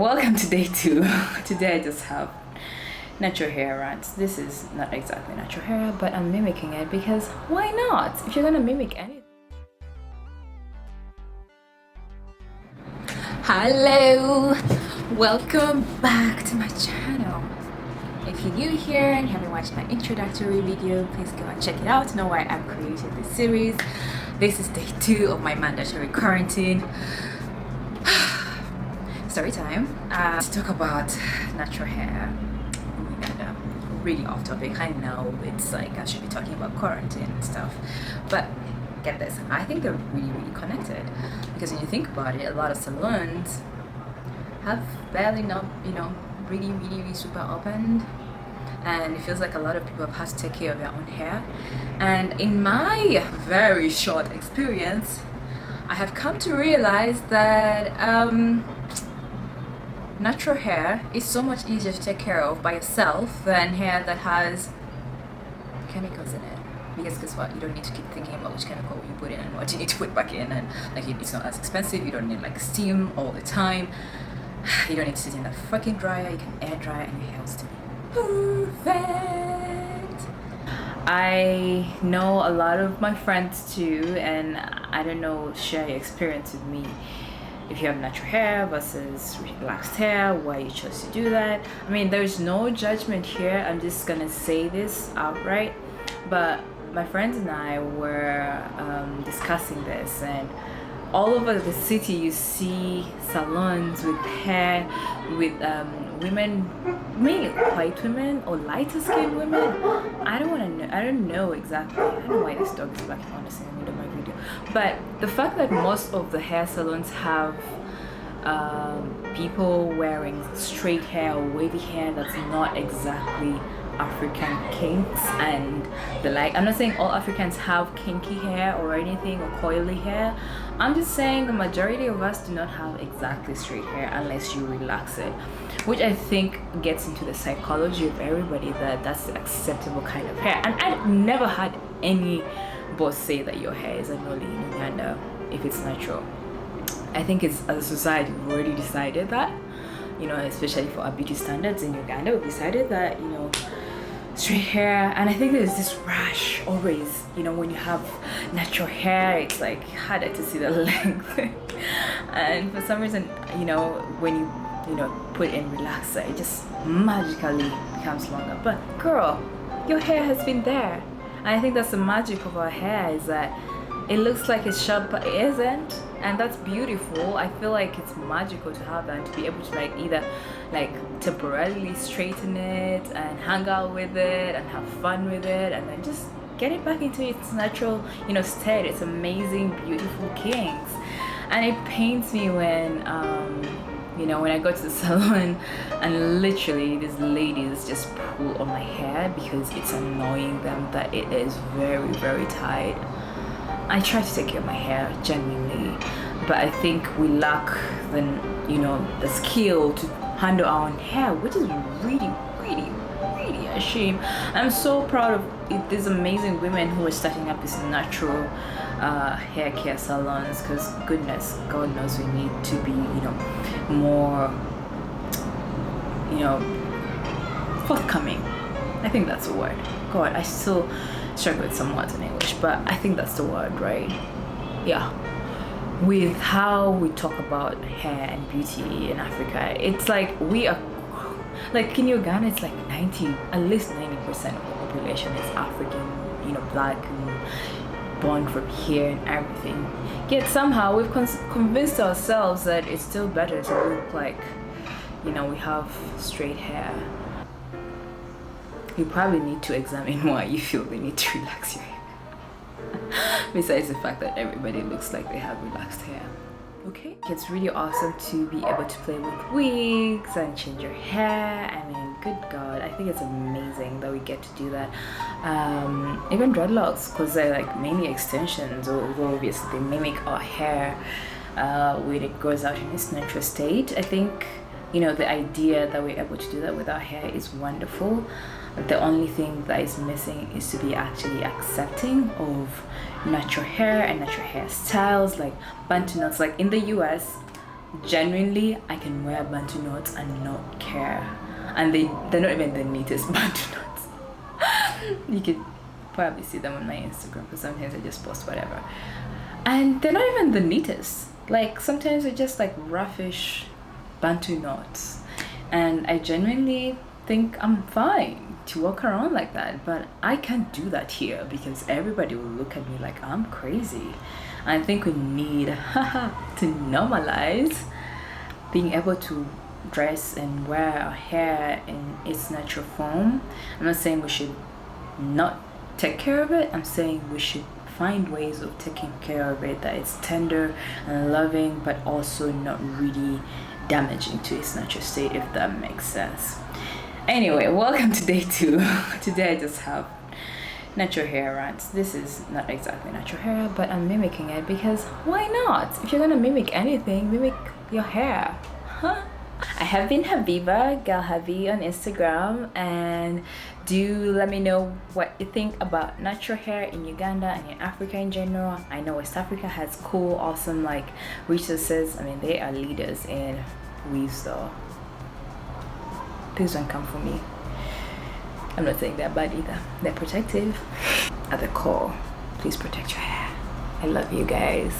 Welcome to day 2. Today I just have natural hair rants. This is not exactly natural hair, but I'm mimicking it because why not? If you're gonna mimic anything. Hello! Welcome back to my channel. If you're new here and you haven't watched my introductory video, please go and check it out to know why I've created this series. This is day 2 of my mandatory quarantine. Story time. To talk about natural hair. Really off topic. I know it's like I should be talking about quarantine and stuff, but get this. I think they're really connected because when you think about it, a lot of salons have barely not, really super opened, and it feels like a lot of people have had to take care of their own hair. And in my very short experience, I have come to realize that natural hair is so much easier to take care of by yourself than hair that has chemicals in it. Because guess what? You don't need to keep thinking about which chemical you put in and what you need to put back in, and it's not as expensive. You don't need like steam all the time. You don't need to sit in the fucking dryer. You can air dry and your hair will still be perfect. I know a lot of my friends too, and I don't know, share your experience with me. If you have natural hair versus relaxed hair, why you chose to do that. I mean, there's no judgment here. I'm just gonna say this outright. But my friends and I were discussing this, and all over the city you see salons with hair, with women, mainly white women or lighter skinned women. I don't know exactly. I don't know why this dog is barking honestly in the middle of my video. But the fact that most of the hair salons have people wearing straight hair or wavy hair that's not exactly African kinks and the like. I'm not saying all Africans have kinky hair or anything or coily hair. I'm just saying the majority of us do not have exactly straight hair unless you relax it, which I think gets into the psychology of everybody, that that's the acceptable kind of hair. And I've never had any boss say that your hair is annoying in Uganda if it's natural. I think it's, as a society, we've already decided that, especially for our beauty standards in Uganda, we've decided that, straight hair. And I think there's this rush always, when you have natural hair, it's like harder to see the length. And for some reason, when you put in relaxer, it just magically becomes longer. But girl, your hair has been there. And I think that's the magic of our hair, is that it looks like it's short but it isn't, and that's beautiful. I feel like it's magical to have that and to be able to either temporarily straighten it and hang out with it and have fun with it, and then just get it back into its natural state. It's amazing, beautiful kinks. And it pains me when when I go to the salon and literally these ladies just pull on my hair because it's annoying them that it is very tight. I try to take care of my hair genuinely, but I think we lack the skill to handle our own hair, which is really a shame. I'm so proud of these amazing women who are starting up these natural hair care salons, because goodness, God knows we need to be more forthcoming. I think that's the word. God, I still struggle with some words in English, but I think that's the word, right? Yeah. With how we talk about hair and beauty in Africa, it's like we are, like in Uganda, it's like at least 90% of the population is African, black, and born from here and everything. Yet somehow we've convinced ourselves that it's still better to look like, we have straight hair. You probably need to examine why you feel the need to relax your hair. Besides the fact that everybody looks like they have relaxed hair. Okay? It's really awesome to be able to play with wigs and change your hair. I mean, good God, I think it's amazing that we get to do that. Even dreadlocks, because they're mainly extensions, although obviously they mimic our hair when it goes out in its natural state. I think the idea that we're able to do that with our hair is wonderful. The only thing that is missing is to be actually accepting of natural hair and natural hairstyles, like bantu knots. Like in the US, genuinely, I can wear bantu knots and not care. And they're not even the neatest bantu knots. You could probably see them on my Instagram, because sometimes I just post whatever. And they're not even the neatest. Like, sometimes they're just like roughish bantu knots. And I genuinely think I'm fine to walk around like that. But I can't do that here because everybody will look at me like I'm crazy. I think we need to normalize being able to dress and wear our hair in its natural form. I'm not saying we should not take care of it. I'm saying we should find ways of taking care of it that it's tender and loving, but also not really damaging to its natural state, if that makes sense. Anyway, welcome to day 2. Today I just have natural hair rants. This is not exactly natural hair, but I'm mimicking it because why not? If you're gonna mimic anything, mimic your hair, huh? I have been Habiba, Gal Habi on Instagram, and do let me know what you think about natural hair in Uganda and in Africa in general. I know West Africa has cool, awesome like resources. I mean, they are leaders in weaves though. Please don't come for me. I'm not saying they're bad either. They're protective at the core. Please protect your hair. I love you guys.